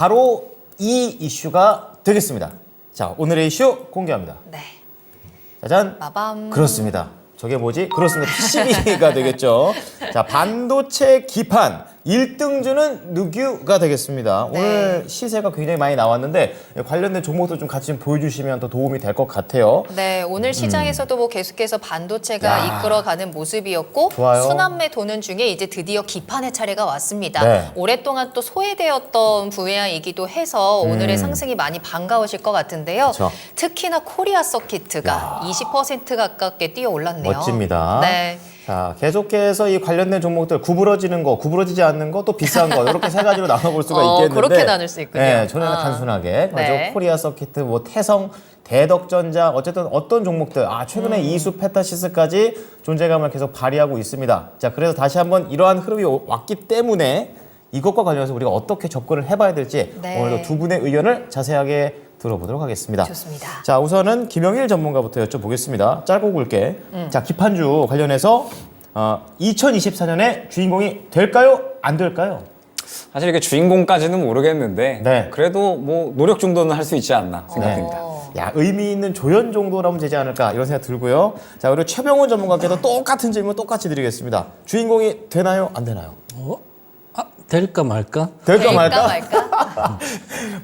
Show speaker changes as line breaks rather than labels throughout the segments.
바로 이 이슈가 되겠습니다. 자, 오늘의 이슈 공개합니다.
네.
짜잔.
마밤.
그렇습니다. 저게 뭐지? 그렇습니다. PCB가 되겠죠. 자, 반도체 기판 1등주는 누규가 되겠습니다.
네.
오늘 시세가 굉장히 많이 나왔는데 관련된 종목도 좀 같이 좀 보여주시면 더 도움이 될 것 같아요.
네, 오늘 시장에서도 뭐 계속해서 반도체가
야.
이끌어가는 모습이었고
좋아요.
순환매 도는 중에 이제 드디어 기판의 차례가 왔습니다.
네.
오랫동안 또 소외되었던 분야이기도 해서 오늘의 상승이 많이 반가우실 것 같은데요.
그쵸.
특히나 코리아 서키트가 20% 가깝게 뛰어 올랐네요.
멋집니다.
네.
자, 계속해서 이 관련된 종목들 구부러지는 거, 구부러지지 않는 거, 또 비싼 거 이렇게 세 가지로 나눠볼 수가 있겠는데
그렇게 나눌 수 있군요.
네, 저는 단순하게
네.
코리아 서키트, 뭐 태성, 대덕전자 어쨌든 어떤 종목들 최근에 이수 페타시스까지 존재감을 계속 발휘하고 있습니다. 자, 그래서 다시 한번 이러한 흐름이 왔기 때문에 이것과 관련해서 우리가 어떻게 접근을 해봐야 될지
네.
오늘도 두 분의 의견을 자세하게 들어보도록 하겠습니다.
좋습니다.
자, 우선은 김영일 전문가부터 여쭤보겠습니다. 짧고 굵게. 자, 기판주 관련해서 2024년에 주인공이 될까요? 안 될까요?
사실 이게 주인공까지는 모르겠는데
네.
그래도 뭐 노력 정도는 할 수 있지 않나 생각됩니다.
야, 의미 있는 조연 정도라면 되지 않을까 이런 생각 들고요. 자, 그리고 최병훈 전문가께도 똑같은 질문 똑같이 드리겠습니다. 주인공이 되나요? 안 되나요?
될까 말까?
될까 말까?
말까?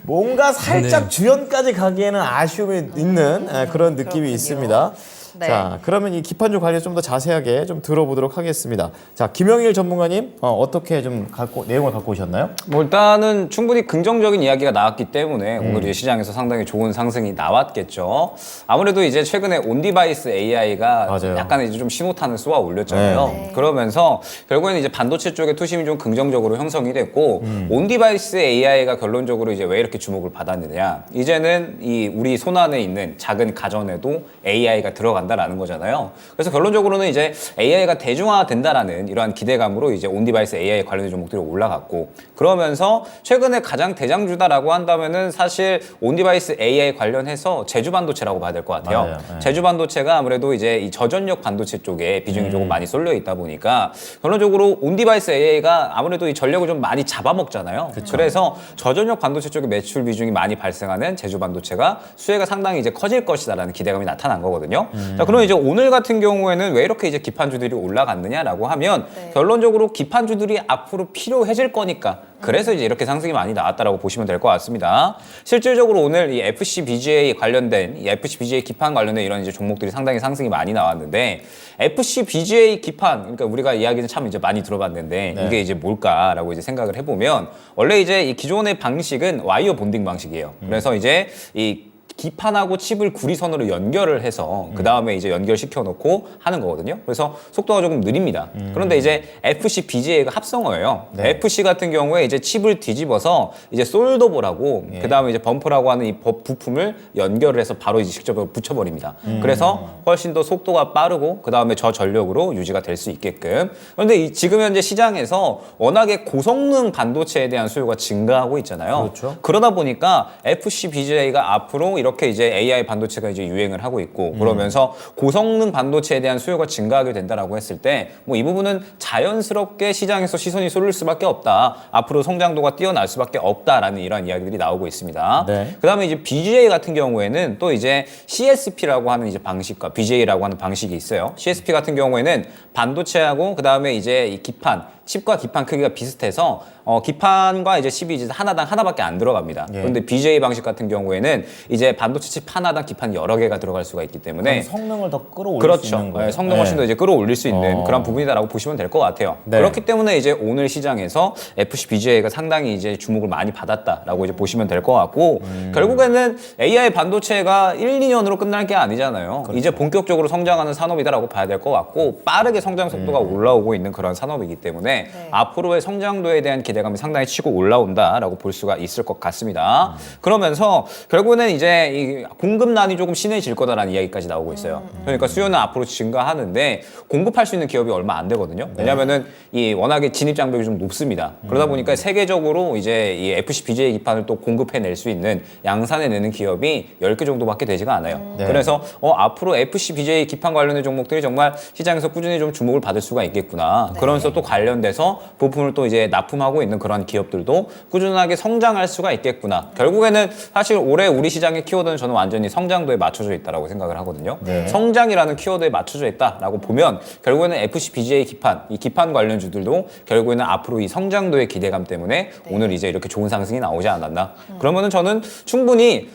뭔가 살짝
네.
주연까지 가기에는 아쉬움이 있는 그런 느낌이
그렇군요.
있습니다.
네.
자, 그러면 이 기판주 관련 좀 더 자세하게 좀 들어보도록 하겠습니다. 자, 김영일 전문가님 어떻게 좀 내용을 갖고 오셨나요?
뭐 일단은 충분히 긍정적인 이야기가 나왔기 때문에 오늘 이제 시장에서 상당히 좋은 상승이 나왔겠죠. 아무래도 이제 최근에 온디바이스 AI가
맞아요.
약간 이제 좀 신호탄을 쏘아 올렸잖아요.
네.
그러면서 결국에는 이제 반도체 쪽에 투심이 좀 긍정적으로 형성이 됐고 온디바이스 AI가 결론적으로 이제 왜 이렇게 주목을 받았느냐? 이제는 이 우리 손 안에 있는 작은 가전에도 AI가 들어간다라는 거잖아요. 그래서 결론적으로는 이제 AI가 대중화된다라는 이러한 기대감으로 이제 온디바이스 AI 관련된 종목들이 올라갔고 그러면서 최근에 가장 대장주다라고 한다면은 사실 온디바이스 AI 관련해서 제주반도체라고 봐야 될 것 같아요.
맞아요. 네.
제주반도체가 아무래도 이제 이 저전력 반도체 쪽에 비중이 조금 많이 쏠려 있다 보니까 결론적으로 온디바이스 AI가 아무래도 이 전력을 좀 많이 잡아먹잖아요. 그래서 저전력 반도체 쪽에 매출 비중이 많이 발생하는 제주반도체가 수혜가 상당히 이제 커질 것이다라는 기대감이 나타난 거거든요. 자, 그럼 이제 오늘 같은 경우에는 왜 이렇게 이제 기판주들이 올라갔느냐라고 하면
네.
결론적으로 기판주들이 앞으로 필요해질 거니까 그래서 이제 이렇게 상승이 많이 나왔다라고 보시면 될 것 같습니다. 실질적으로 오늘 이 FCBGA 관련된 이 FCBGA 기판 관련된 이런 이제 종목들이 상당히 상승이 많이 나왔는데 FCBGA 기판 그러니까 우리가 이야기는 참 이제 많이 들어봤는데
네.
이게 이제 뭘까라고 이제 생각을 해보면 원래 이제 이 기존의 방식은 와이어 본딩 방식이에요. 그래서 이제 이 기판하고 칩을 구리선으로 연결을 해서 그 다음에 이제 연결시켜 놓고 하는 거거든요. 그래서 속도가 조금 느립니다. 그런데 이제 FC BGA가 합성어예요.
네.
FC 같은 경우에 이제 칩을 뒤집어서 이제 솔더볼하고 그 다음에 이제 범프라고 하는 이 부품을 연결을 해서 바로 이제 직접 붙여버립니다. 그래서 훨씬 더 속도가 빠르고 그 다음에 저전력으로 유지가 될 수 있게끔. 그런데 지금 현재 시장에서 워낙에 고성능 반도체에 대한 수요가 증가하고 있잖아요.
그렇죠.
그러다 보니까 FC BGA가 앞으로 이렇게 이제 AI 반도체가 이제 유행을 하고 있고 그러면서 고성능 반도체에 대한 수요가 증가하게 된다라고 했을 때 뭐 이 부분은 자연스럽게 시장에서 시선이 쏠릴 수밖에 없다. 앞으로 성장도가 뛰어날 수밖에 없다라는 이러한 이야기들이 나오고 있습니다.
네.
그다음에 이제 BGA 같은 경우에는 또 이제 CSP라고 하는 이제 방식과 BGA라고 하는 방식이 있어요. CSP 같은 경우에는 반도체하고 그다음에 이제 이 기판 칩과 기판 크기가 비슷해서 기판과 이제 칩이 이제 하나당 하나밖에 안 들어갑니다.
예.
그런데 BGA 방식 같은 경우에는 이제 반도체 칩 하나당 기판 여러 개가 들어갈 수가 있기 때문에
성능을 더 끌어올릴 수
그렇죠.
있는 거예요.
성능 훨씬 더 이제 끌어올릴 수 있는 그런 부분이다라고 보시면 될 것 같아요.
네.
그렇기 때문에 이제 오늘 시장에서 FC BGA가 상당히 이제 주목을 많이 받았다라고 이제 보시면 될 것 같고 결국에는 AI 반도체가 1, 2년으로 끝날 게 아니잖아요.
그렇죠.
이제 본격적으로 성장하는 산업이다라고 봐야 될 것 같고 빠르게 성장 속도가 올라오고 있는 그런 산업이기 때문에 앞으로의 성장도에 대한 기대감이 상당히 치고 올라온다라고 볼 수가 있을 것 같습니다. 그러면서 결국에는 이제 이 공급난이 조금 심해질 거다라는 이야기까지 나오고 있어요. 그러니까 수요는 앞으로 증가하는데 공급할 수 있는 기업이 얼마 안 되거든요. 왜냐하면은 이 워낙에 진입 장벽이 좀 높습니다. 그러다 보니까 세계적으로 이제 이 FC BGA 기판을 또 공급해낼 수 있는 양산해 내는 기업이 10개 정도밖에 되지가 않아요.
네.
그래서 앞으로 FC BGA 기판 관련된 종목들이 정말 시장에서 꾸준히 좀 주목을 받을 수가 있겠구나. 그러면서 또 관련된 관련돼서 부품을 또 이제 납품하고 있는 그런 기업들도 꾸준하게 성장할 수가 있겠구나. 결국에는 사실 올해 우리 시장의 키워드는 저는 완전히 성장도에 맞춰져 있다라고 생각을 하거든요. 성장이라는 키워드에 맞춰져 있다라고 보면 결국에는 FC, BGA 기판, 이 기판 관련주들도 결국에는 앞으로 이 성장도의 기대감 때문에 오늘 이제 이렇게 좋은 상승이 나오지 않았나. 그러면은 저는 충분히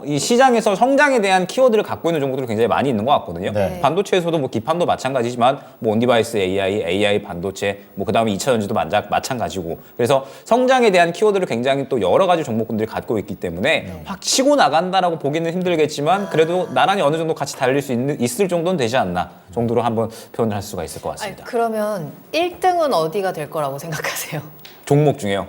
이 시장에서 성장에 대한 키워드를 갖고 있는 종목들이 굉장히 많이 있는 것 같거든요.
네.
반도체에서도 뭐 기판도 마찬가지지만 뭐 온디바이스 AI 반도체, 뭐 그다음에 2차 전지도 마찬가지고. 그래서 성장에 대한 키워드를 굉장히 또 여러 가지 종목군들이 갖고 있기 때문에 확 치고 나간다라고 보기는 힘들겠지만 그래도 나란히 어느 정도 같이 달릴 수 있을 정도는 되지 않나 정도로 한번 표현을 할 수가 있을 것 같습니다.
그러면 1등은 어디가 될 거라고 생각하세요?
종목 중에요.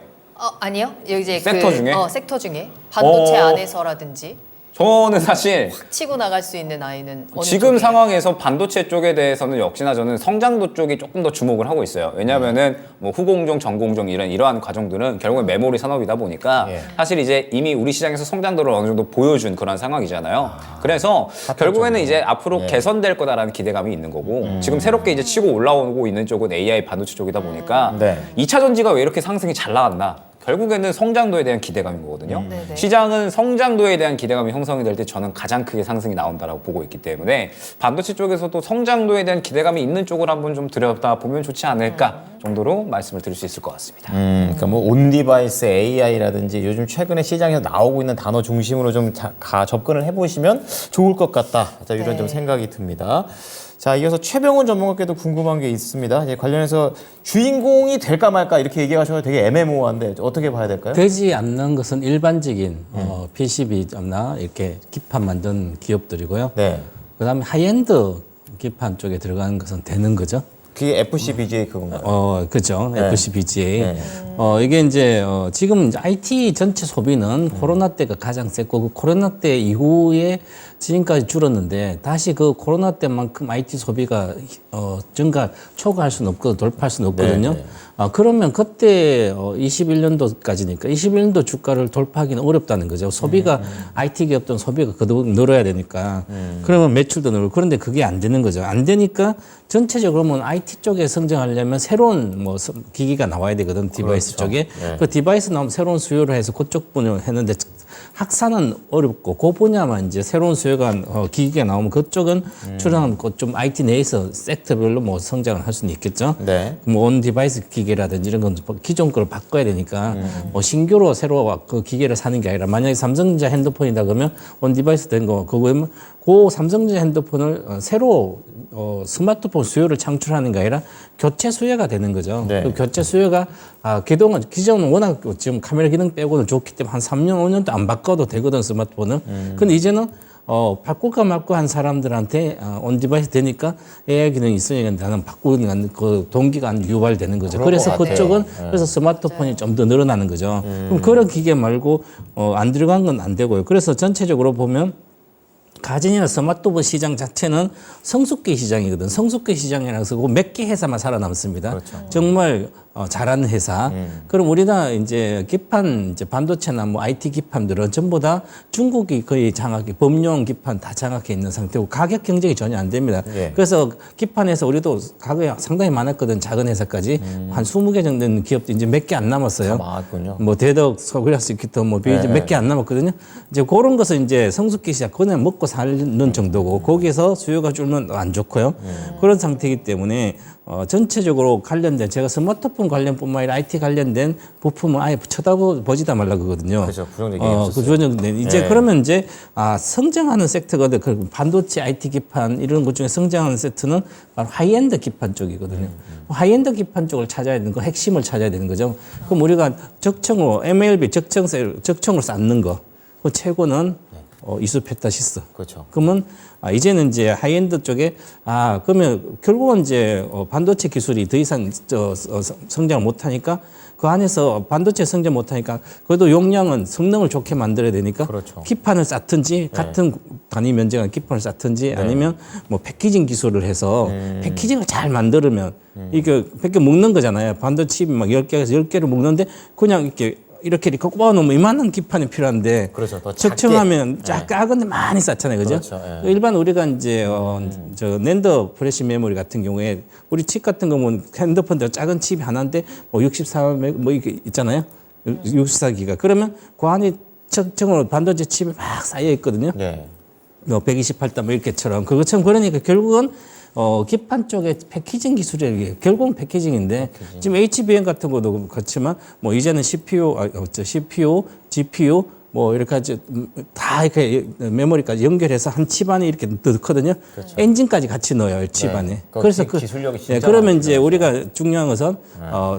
아니요. 이제
섹터 중에?
섹터 중에 반도체
어.
안에서라든지
저는 사실
치고 나갈 수 있는 아이는 어느
지금
쪽이에요?
상황에서 반도체 쪽에 대해서는 역시나 저는 성장도 쪽이 조금 더 주목을 하고 있어요. 왜냐하면은 뭐 후공정, 전공정 이러한 과정들은 결국은 메모리 산업이다 보니까
예.
사실 이제 이미 우리 시장에서 성장도를 어느 정도 보여준 그런 상황이잖아요. 그래서 결국에는 이제 앞으로 개선될 거다라는 기대감이 있는 거고 지금 새롭게 이제 치고 올라오고 있는 쪽은 AI 반도체 쪽이다 보니까
네.
2차 전지가 왜 이렇게 상승이 잘 나갔나? 결국에는 성장도에 대한 기대감인 거거든요.
네네.
시장은 성장도에 대한 기대감이 형성이 될 때 저는 가장 크게 상승이 나온다라고 보고 있기 때문에 반도체 쪽에서도 성장도에 대한 기대감이 있는 쪽을 한번 좀 들여다 보면 좋지 않을까 정도로 말씀을 드릴 수 있을 것 같습니다.
그러니까 뭐 온디바이스 AI라든지 요즘 최근에 시장에서 나오고 있는 단어 중심으로 좀 접근을 해보시면 좋을 것 같다. 자, 이런
네.
좀 생각이 듭니다. 자, 이어서 최병훈 전문가께도 궁금한 게 있습니다. 이제 관련해서 주인공이 될까 말까 이렇게 얘기하셔서 되게 애매모호한데 어떻게 봐야 될까요?
되지 않는 것은 일반적인 PCB나 이렇게 기판 만든 기업들이고요.
네.
그다음에 하이엔드 기판 쪽에 들어가는 것은 되는 거죠.
그게 FC, BGA 그건가요?
그죠.
네.
FCBGA.
네.
이게 이제, 지금 이제 IT 전체 소비는 코로나 때가 가장 셌고, 그 코로나 때 이후에 지금까지 줄었는데, 다시 그 코로나 때만큼 IT 소비가, 초과할 수는 없고, 돌파할 수는 없거든요.
네.
그러면 그때 21년도까지니까 21년도 주가를 돌파하기는 어렵다는 거죠. 소비가 IT 기업들은 소비가 그대로 늘어야 되니까 그러면 매출도 늘고 그런데 그게 안 되는 거죠. 안 되니까 전체적으로 보면 IT 쪽에 성장하려면 새로운 뭐 기기가 나와야 되거든 디바이스 쪽에
네.
그 디바이스 나오면 새로운 수요를 해서 그쪽 분야를 했는데 학사는 어렵고 그 분야만 이제 새로운 수요가 기기가 나오면 그쪽은 출하면 좀 IT 내에서 섹터별로 뭐 성장을 할 수는 있겠죠.
네.
뭐 온 디바이스 기계라든지 이런 건 기존 걸 바꿔야 되니까 뭐 신규로 새로 그 기계를 사는 게 아니라 만약에 삼성전자 핸드폰이다 그러면 온 디바이스 된 거 그거면 그 삼성전자 핸드폰을 새로 스마트폰 수요를 창출하는 게 아니라 교체 수요가 되는 거죠.
네.
그 교체 수요가 그동안 기존은 워낙 지금 카메라 기능 빼고는 좋기 때문에 한 3년 5년도 안 바꿔도 되거든 스마트폰은. 근데 이제는 바꿀까 말까 한 사람들한테 온 디바이스 되니까 AI 기능이 있으니까 나는 바꾸는 그 동기가 안 유발되는 거죠.
그럴
그래서
것 같아요.
그쪽은 그래서 스마트폰이 좀 더 늘어나는 거죠. 그럼 그런 기계 말고 안 들어간 건 안 되고요. 그래서 전체적으로 보면 가전이나 스마트폰 시장 자체는 성숙기 시장이거든. 성숙기 시장이라서 몇 개 회사만 살아남습니다.
그렇죠.
정말 잘하는 회사. 그럼 우리나라 이제 기판, 이제 반도체나 뭐 IT 기판들은 전부 다 중국이 거의 장악해, 범용 기판 다 장악해 있는 상태고 가격 경쟁이 전혀 안 됩니다.
예.
그래서 기판에서 우리도 가격이 상당히 많았거든. 작은 회사까지. 한 20개 정도 되는 기업도 이제 몇 개 안 남았어요.
많군요.
뭐 대덕, 서울야스, 기타 뭐
네.
몇 개 안 남았거든요. 이제 그런 것은 이제 성숙기 시작, 그냥 먹고 사는 정도고 거기에서 수요가 줄면 안 좋고요. 그런 상태이기 때문에 전체적으로 관련된 제가 스마트폰 관련뿐만 아니라 IT 관련된 부품은 아예 쳐다보지도 말라 그러거든요.
그렇죠. 부정적인 게 없었어요.
그 부정적인 이제
네.
그러면 이제 성장하는 섹터가 그 반도체 IT 기판 이런 것 중에 성장하는 섹터는 바로 하이엔드 기판 쪽이거든요. 하이엔드 기판 쪽을 찾아야 되는 거, 핵심을 찾아야 되는 거죠. 그럼 우리가 적청으로 MLB 적청으로 쌓는 거, 그 최고는 이수페타시스.
그렇죠.
그러면 이제는 이제 하이엔드 쪽에 그러면 결국은 이제 반도체 기술이 더 이상 성장을 못하니까 그 안에서 반도체 성장 못하니까 그래도 용량은 성능을 좋게 만들어야 되니까
그렇죠.
기판을 쌓든지 같은 단위 면적의 기판을 쌓든지 아니면 뭐 패키징 기술을 해서 패키징을 잘 만들면 이게 100개 먹는 거잖아요. 반도체 칩이 막 10개에서 10개를 먹는데 그냥 이렇게 이렇게 꼽아놓으면 이만한 기판이 필요한데
그렇죠. 더 작게.
적정하면 작은데 많이 쌓잖아요, 그죠?
그렇죠, 예.
일반 우리가 이제 저 낸더 프레시 메모리 같은 경우에 우리 칩 같은 거 보면 핸드폰도 작은 칩이 하나인데 뭐 64 뭐 이게 있잖아요, 64기가. 그러면 그 안에 적정으로 반도체 칩이 막 쌓여 있거든요.
네.
뭐 128단 뭐 이렇게처럼 그것처럼. 그러니까 결국은 기판 쪽에 패키징 기술이 결국은 패키징인데 지금 HBM 같은 것도 그렇지만 뭐 이제는 CPU, CPU, GPU 뭐 이렇게 다 이렇게 메모리까지 연결해서 한 칩 안에 이렇게 넣거든요. 엔진까지 같이 넣어요, 칩 안에. 그래서
기술력이 진짜
예, 그러면
많이
이제 우리가 중요한 것은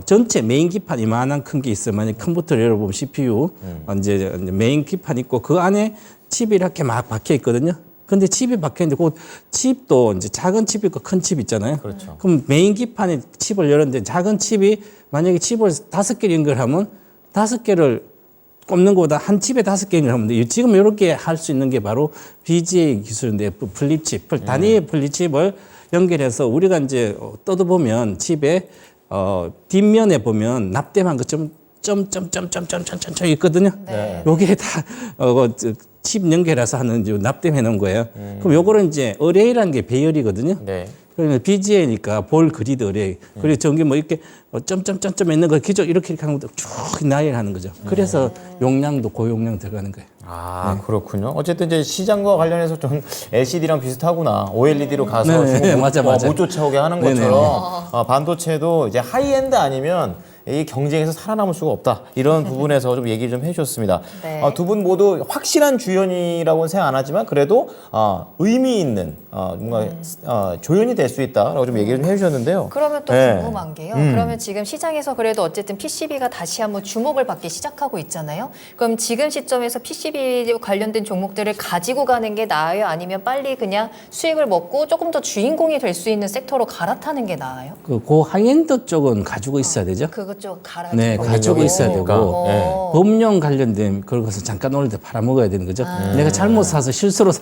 전체 메인 기판 이만한 큰 게 있으면 만약 컴퓨터를 열어보면 CPU 이제 메인 기판 있고 그 안에 칩이 이렇게 막 박혀 있거든요. 근데 칩이 박혀 있는데 그 칩도 이제 작은 칩 있고 큰 칩 있잖아요.
그렇죠.
그럼 메인 기판에 칩을 열었는데 작은 칩이 만약에 칩을 5개를 연결하면 5개를 꼽는 것보다 한 칩에 5개 연결하면 돼요. 지금 이렇게 할 수 있는 게 바로 BGA 기술인데 플립칩, 단위의 플립칩을 연결해서 우리가 이제 뜯어보면 칩에 뒷면에 보면 납땜한 것좀 점점점점점점점 있거든요.
네.
요게 다 칩 연결해서 하는 이제 납땜해 놓은 거예요. 그럼 요거는 이제 어레이라는 게 배열이거든요.
네.
그러면 BGA니까 볼 그리드 어레이. 그리고 전기 뭐 이렇게 점점점점 있는 거 기존 이렇게 하는 것도 쭉 나열하는 거죠. 그래서 용량도 고용량 들어가는 거예요.
아, 그렇군요. 어쨌든 이제 시장과 관련해서 좀 LCD랑 비슷하구나. OLED로 가서
네,
지금
맞아.
못 쫓아오게 하는
네네.
것처럼 반도체도 이제 하이엔드 아니면 이 경쟁에서 살아남을 수가 없다. 이런 부분에서 좀 얘기 좀 해주셨습니다.
네.
두 분 모두 확실한 주연이라고는 생각 안 하지만 그래도 의미 있는 뭔가 조연이 될 수 있다라고 좀 얘기 좀 해주셨는데요.
그러면 또
네.
궁금한 게요. 그러면 지금 시장에서 그래도 어쨌든 PCB가 다시 한번 주목을 받기 시작하고 있잖아요. 그럼 지금 시점에서 PCB 관련된 종목들을 가지고 가는 게 나아요? 아니면 빨리 그냥 수익을 먹고 조금 더 주인공이 될 수 있는 섹터로 갈아타는 게 나아요?
그 하이엔드 쪽은 가지고 있어야 되죠.
그것 좀 갈아.
네, 가지고 있어야 되고
네.
법령 관련된 그런 것은 잠깐 오늘 때 팔아먹어야 되는 거죠. 내가 잘못 사서 실수로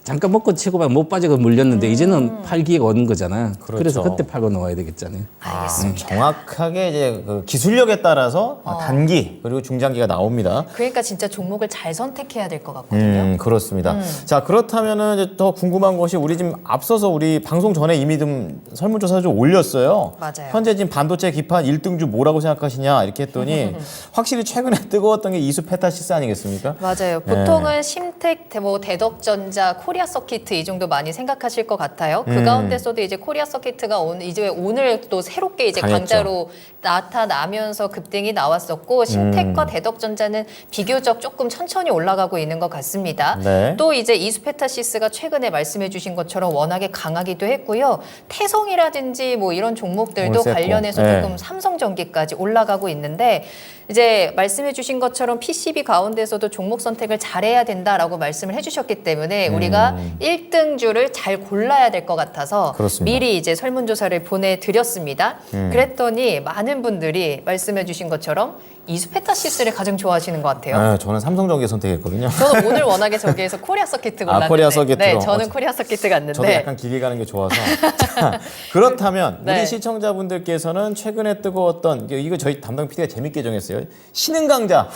잠깐 먹고 치고만 못 빠지고 물렸는데 이제는 팔기가 오는 거잖아요.
그렇죠.
그래서 그때 팔고 나와야 되겠잖아요.
알겠습니다.
정확하게 이제 그 기술력에 따라서 단기 그리고 중장기가 나옵니다.
그러니까 진짜 종목을 잘 선택해야 될 것 같거든요.
그렇습니다. 자, 그렇다면은 이제 더 궁금한 것이 우리 지금 앞서서 우리 방송 전에 이미 좀 설문조사 좀 올렸어요.
맞아요.
현재 지금 반도체 기판 1등주 뭐라고 생각하시냐 이렇게 했더니 확실히 최근에 뜨거웠던 게 이수 페타시스 아니겠습니까?
맞아요. 보통은 심텍, 뭐 대덕전자, 코리아 서키트 이 정도 많이 생각하실 것 같아요. 그 가운데서도 이제 코리아 서키트가 이제 오늘 또 새롭게 이제
강했죠.
강자로 나타나면서 급등이 나왔었고 심텍과 대덕전자는 비교적 조금 천천히 올라가고 있는 것 같습니다.
네.
또 이제 이수페타시스가 최근에 말씀해주신 것처럼 워낙에 강하기도 했고요. 태성이라든지 뭐 이런 종목들도
올세코.
관련해서
네.
조금 삼성전기까지 올라가고 있는데 이제 말씀해주신 것처럼 PCB 가운데서도 종목 선택을 잘해야 된다라고 말씀을 해주셨기 때문에 우리가 1등주를 잘 골라야 될 것 같아서
그렇습니다.
미리 이제 설문조사를 보내드렸습니다. 그랬더니 많은 분들이 말씀해주신 것처럼 이수페타시스를 가장 좋아하시는 것 같아요.
네, 저는 삼성전기 선택했거든요.
저는 오늘 워낙에 저기에서 코리아 서키트 골랐는데
코리아 서키트로.
네, 저는 코리아 서키트 갔는데
저도 약간 길게 가는 게 좋아서. 자, 그렇다면
네.
우리 시청자분들께서는 최근에 뜨거웠던 이거 저희 담당 PD가 재밌게 정했어요. 신흥 강자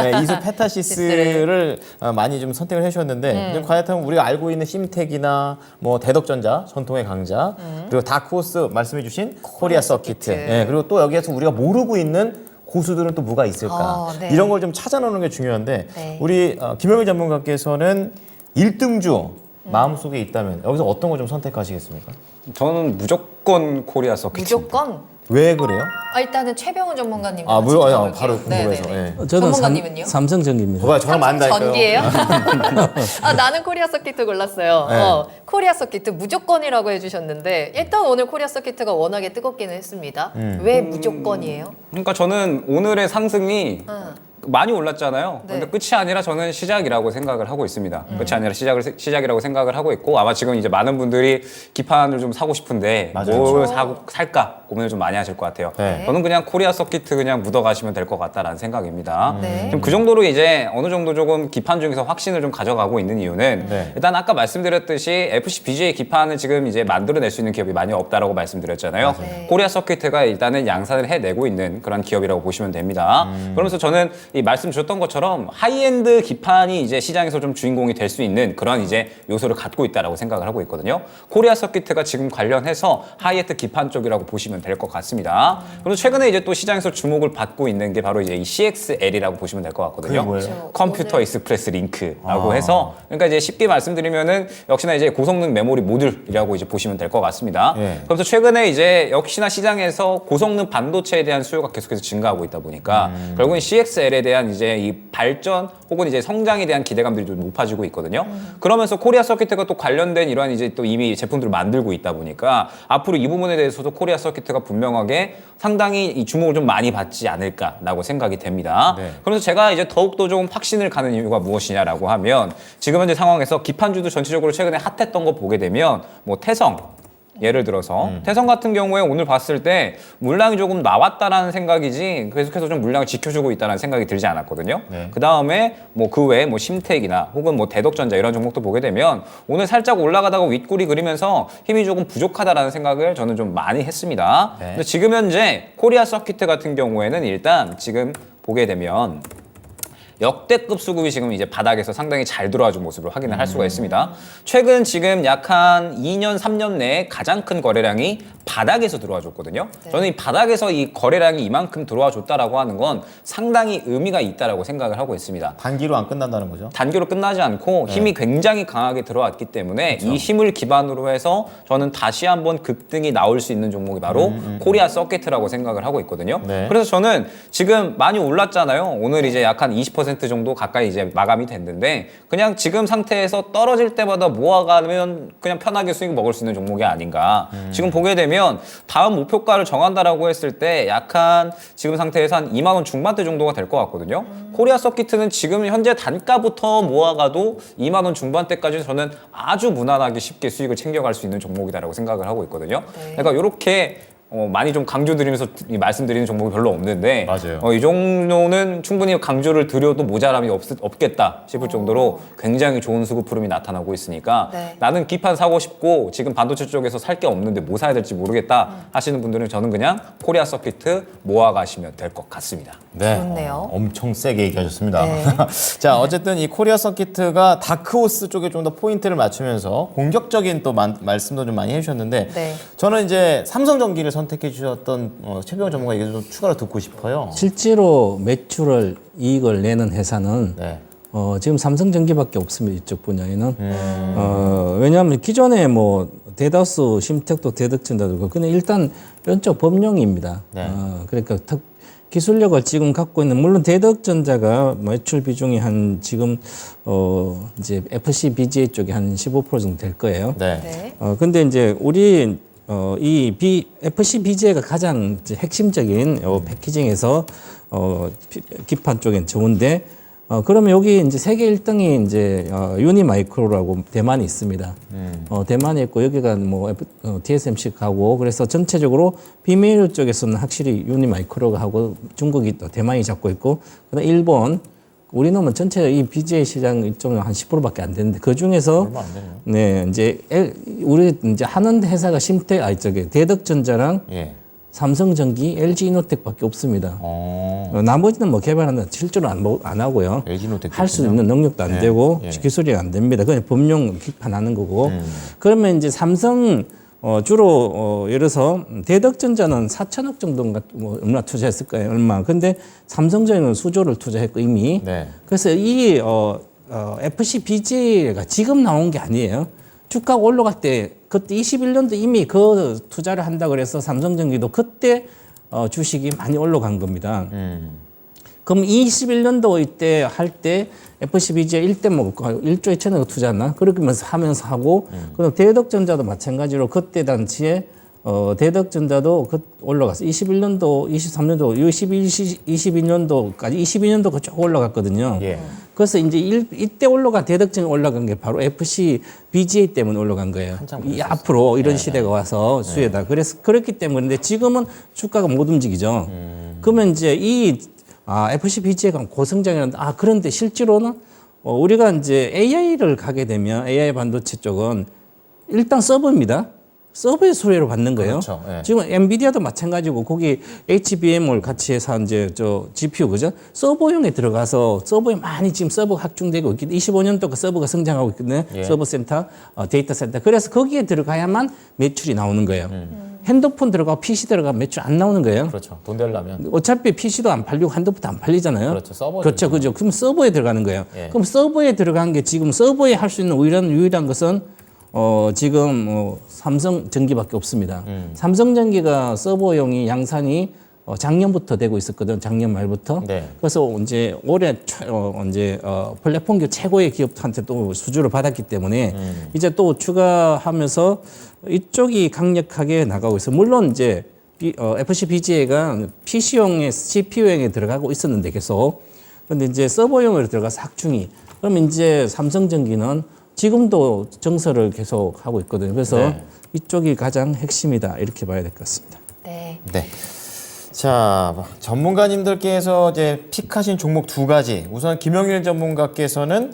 네, 이수 페타시스를 많이 좀 선택을 해주셨는데 과연 우리가 알고 있는 심텍이나 뭐 대덕전자 전통의 강자 그리고 다크호스 말씀해주신 코리아 서키트 네, 그리고 또 여기에서 우리가 모르고 있는 고수들은 또 뭐가 있을까?
네.
이런 걸 좀 찾아놓는 게 중요한데
네.
우리 김영일 전문가께서는 1등주 마음속에 있다면 여기서 어떤 걸 좀 선택하시겠습니까?
저는 무조건 코리아 서킷.
무조건
왜 그래요?
일단은 최병훈 전문가님
바로 궁금해서. 예.
저는
전문가님은요?
삼성전기입니다.
봐봐요, 저랑 만다니까요.
전기예요? 나는 코리아 서키트 골랐어요.
네.
코리아 서키트 무조건이라고 해주셨는데 일단 오늘 코리아 서키트가 워낙에 뜨겁기는 했습니다. 왜 무조건이에요?
그러니까 저는 오늘의 상승이 많이 올랐잖아요.
네.
근데 끝이 아니라 저는 시작이라고 생각을 하고 있습니다. 끝이 아니라 시작이라고 생각을 하고 있고 아마 지금 이제 많은 분들이 기판을 좀 사고 싶은데
맞아요.
뭘 살까 고민을 좀 많이 하실 것 같아요.
네.
저는 그냥 코리아 서키트 그냥 묻어가시면 될 것 같다라는 생각입니다.
네.
지금 그 정도로 이제 어느 정도 조금 기판 중에서 확신을 좀 가져가고 있는 이유는
네.
일단 아까 말씀드렸듯이 FC BGA 기판을 지금 이제 만들어낼 수 있는 기업이 많이 없다라고 말씀드렸잖아요.
네.
코리아 서키트가 일단은 양산을 해내고 있는 그런 기업이라고 보시면 됩니다. 그러면서 저는 이 말씀 주셨던 것처럼 하이엔드 기판이 이제 시장에서 좀 주인공이 될 수 있는 그런 이제 요소를 갖고 있다라고 생각을 하고 있거든요. 코리아 서키트가 지금 관련해서 하이엔드 기판 쪽이라고 보시면 될 것 같습니다. 그리고 최근에 이제 또 시장에서 주목을 받고 있는 게 바로 이제 이 CXL이라고 보시면 될 것 같거든요.
그게 뭐예요?
그렇죠.
컴퓨터 익스프레스 링크라고 해서 그러니까 이제 쉽게 말씀드리면은 역시나 이제 고성능 메모리 모듈이라고 이제 보시면 될 것 같습니다.
예.
그래서 최근에 이제 역시나 시장에서 고성능 반도체에 대한 수요가 계속해서 증가하고 있다 보니까 결국은 CXL에 대한 이제 이 발전 혹은 이제 성장에 대한 기대감들이 좀 높아지고 있거든요. 그러면서 코리아 서키트가 또 관련된 이러한 이제 또 이미 제품들을 만들고 있다 보니까 앞으로 이 부분에 대해서도 코리아 서키트가 분명하게 상당히 이 주목을 좀 많이 받지 않을까라고 생각이 됩니다.
네.
그래서 제가 이제 더욱더 좀 확신을 가는 이유가 무엇이냐라고 하면 지금 현재 상황에서 기판주도 전체적으로 최근에 핫했던 거 보게 되면 뭐 태성 예를 들어서 태성 같은 경우에 오늘 봤을 때 물량이 조금 나왔다라는 생각이지 계속해서 좀 물량을 지켜주고 있다는 생각이 들지 않았거든요.
네.
그 다음에 뭐 그 외에 뭐 심택이나 혹은 뭐 대덕전자 이런 종목도 보게 되면 오늘 살짝 올라가다가 윗골이 그리면서 힘이 조금 부족하다라는 생각을 저는 좀 많이 했습니다.
네.
근데 지금 현재 코리아 서키트 같은 경우에는 일단 지금 보게 되면 역대급 수급이 지금 이제 바닥에서 상당히 잘 들어와준 모습을 확인을 할 수가 있습니다. 최근 지금 약 한 2년, 3년 내에 가장 큰 거래량이 바닥에서 들어와 줬거든요.
네.
저는 이 바닥에서 이 거래량이 이만큼 들어와 줬다라고 하는 건 상당히 의미가 있다라고 생각을 하고 있습니다.
단기로 안 끝난다는 거죠.
단기로 끝나지 않고 힘이 굉장히 강하게 들어왔기 때문에 이 힘을 기반으로 해서 저는 다시 한번 급등이 나올 수 있는 종목이 바로 코리아 서키트라고 생각을 하고 있거든요.
네.
그래서 저는 지금 많이 올랐잖아요. 오늘 이제 약 한 20% 정도 가까이 이제 마감이 됐는데 그냥 지금 상태에서 떨어질 때마다 모아가면 그냥 편하게 수익 먹을 수 있는 종목이 아닌가. 지금 보게 되면 다음 목표가를 정한다라고 했을 때 약간 지금 상태에서 한 2만 원 중반대 정도가 될 것 같거든요. 코리아 서키트는 지금 현재 단가부터 모아가도 2만 원 중반대까지 저는 아주 무난하게 쉽게 수익을 챙겨갈 수 있는 종목이다라고 생각을 하고 있거든요.
네.
그러니까 이렇게 많이 좀 강조드리면서 말씀드리는 종목이 별로 없는데
맞아요.
이 정도는 충분히 강조를 드려도 모자람이 없겠다 싶을 정도로 굉장히 좋은 수급 흐름이 나타나고 있으니까
네.
나는 기판 사고 싶고 지금 반도체 쪽에서 살 게 없는데 뭐 사야 될지 모르겠다 하시는 분들은 저는 그냥 코리아 서키트 모아가시면 될 것 같습니다.
네.
좋네요.
엄청 세게 얘기하셨습니다.
네.
자, 어쨌든 이 코리아 서키트가 다크호스 쪽에 좀 더 포인트를 맞추면서 공격적인 또 말씀도 좀 많이 해주셨는데
네.
저는 이제 삼성전기를 선택해 주셨던 최병호 전문가 얘기 좀 추가로 듣고 싶어요.
실제로 매출을 이익을 내는 회사는
네.
지금 삼성전기밖에 없습니다. 이쪽 분야에는. 왜냐하면 기존에 뭐 대다수 심택도 대덕전자도 근데 일단 연적 법령입니다.
네.
그러니까 기술력을 지금 갖고 있는 물론 대덕전자가 매출 비중이 한 지금 이제 FC BGA 쪽에 한 15% 정도 될 거예요.
네.
네.
근데 이제 우리 FC BGA가 가장 이제 핵심적인 패키징에서 기판 쪽엔 좋은데 그러면 여기 이제 세계 1등이 이제 유니마이크로라고 대만이 있습니다. 대만에 있고 여기가 뭐 TSMC 하고 그래서 전체적으로 비메일 쪽에서는 확실히 유니마이크로가 하고 중국이 또 대만이 잡고 있고 그다음 일본 우리 놈은 전체 이 BGA 시장 이쪽은 한 10%밖에 안 되는데 그 중에서
얼마 안 되네요.
네 이제 우리 이제 하는 회사가 대덕전자랑
예.
삼성전기, LG이노텍밖에 없습니다. 나머지는 뭐 개발하는 실제로 안 하고요.
LG이노텍
할 수
있군요.
있는 능력도 안
예,
되고
예.
기술이 안 됩니다. 그냥 법령 기판하는 거고. 그러면 이제 삼성 주로 예를 들어서 대덕전자는 4천억 정도인가 뭐 얼마 투자했을 거예요. 얼마. 근데 삼성전기는 수조를 투자했고 이미.
네.
그래서 이 FC BGA가 지금 나온 게 아니에요. 주가가 올라갈 때 그때 21년도 이미 그 투자를 한다 그래서 삼성전기도 그때 주식이 많이 올라간 겁니다. 그럼 21년도 이때 할 때 FCBGA 1대 뭐 1조 2천억 투자했나? 그러면서 하면서 하고 그럼 대덕전자도 마찬가지로 그때 당시에 대덕전자도 올라갔어. 21년도, 23년도, 22년도까지 22년도가 쭉 올라갔거든요.
예.
그래서 이제 이때 올라간 대덕전이 올라간 게 바로 FC BGA 때문에 올라간 거예요. 이 앞으로 이런 시대가 와서 수혜다. 그래서 그렇기 때문에 근데 지금은 주가가 못 움직이죠. 그러면 이제 FC BGA가 고성장이라는데 그런데 실제로는 우리가 이제 AI를 가게 되면 AI 반도체 쪽은 일단 서버입니다. 서버의 수혜로 받는 거예요.
그렇죠. 예.
지금 엔비디아도 마찬가지고 거기 HBM을 같이 해서 이제 GPU 그죠? 서버용에 들어가서 서버에 많이 지금 서버 확충되고 있기 25년 동안 서버가 성장하고 있거든요.
예.
서버 센터, 데이터 센터. 그래서 거기에 들어가야만 매출이 나오는 거예요. 핸드폰 들어가고 PC 들어가면 매출 안 나오는 거예요.
그렇죠. 돈 되려면.
어차피 PC도 안 팔리고 핸드폰도 안 팔리잖아요.
그렇죠. 서버죠.
그렇죠. 그죠. 그럼 서버에 들어가는 거예요.
예.
그럼 서버에 들어간 게 지금 서버에 할 수 있는 유일한 것은 지금 삼성전기밖에 없습니다. 삼성전기가 서버용이 양산이 작년부터 되고 있었거든. 작년 말부터.
네.
그래서 이제 올해 플랫폼 최고의 기업한테 또 수주를 받았기 때문에 이제 또 추가하면서 이쪽이 강력하게 나가고 있어요. 물론 이제 FC BGA가 PC용의 CPU용에 들어가고 있었는데 계속. 근데 이제 서버용으로 들어가서 확충이. 그러면 이제 삼성전기는 지금도 정설을 계속 하고 있거든요. 그래서
네.
이쪽이 가장 핵심이다. 이렇게 봐야 될 것 같습니다.
네.
네. 자, 전문가님들께서 이제 픽하신 종목 두 가지. 우선 김영일 전문가께서는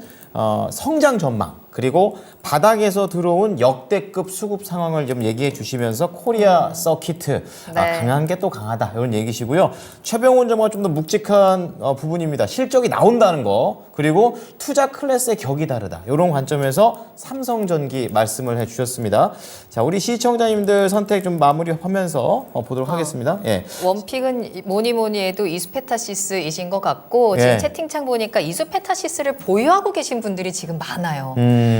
성장 전망 그리고 바닥에서 들어온 역대급 수급 상황을 좀 얘기해 주시면서 코리아 서키트
네.
강한 게 또 강하다 이런 얘기시고요. 최병훈 전문가 좀 더 묵직한 부분입니다. 실적이 나온다는 거 그리고 투자 클래스의 격이 다르다 이런 관점에서 삼성전기 말씀을 해주셨습니다. 자, 우리 시청자님들 선택 좀 마무리하면서 보도록 하겠습니다. 예.
원픽은 뭐니 해도 이수페타시스이신 것 같고
예.
지금 채팅창 보니까 이수페타시스를 보유하고 계신 분들이 지금 많아요.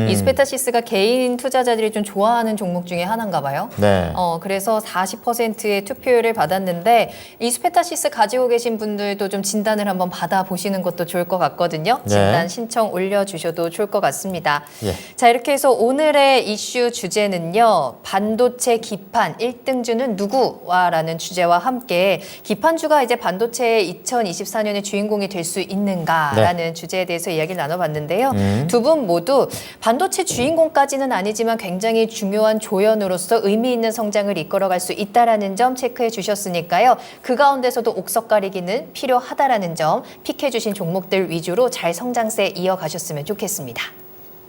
이수페타시스가 개인 투자자들이 좀 좋아하는 종목 중에 하나인가 봐요.
네.
그래서 40%의 투표율을 받았는데 이수페타시스 가지고 계신 분들도 좀 진단을 한번 받아보시는 것도 좋을 것 같거든요.
네.
진단 신청 올려주셔도 좋을 것 같습니다.
예.
자, 이렇게 해서 오늘의 이슈 주제는요. 반도체 기판 1등주는 누구와라는 주제와 함께 기판주가 이제 반도체의 2024년의 주인공이 될 수 있는가라는 주제에 대해서 이야기를 나눠봤는데요. 두 분 모두 반도체 주인공까지는 아니지만 굉장히 중요한 조연으로서 의미 있는 성장을 이끌어갈 수 있다라는 점 체크해 주셨으니까요. 그 가운데서도 옥석 가리기는 필요하다라는 점 픽해 주신 종목들 위주로 잘 성장세 이어가셨으면 좋겠습니다.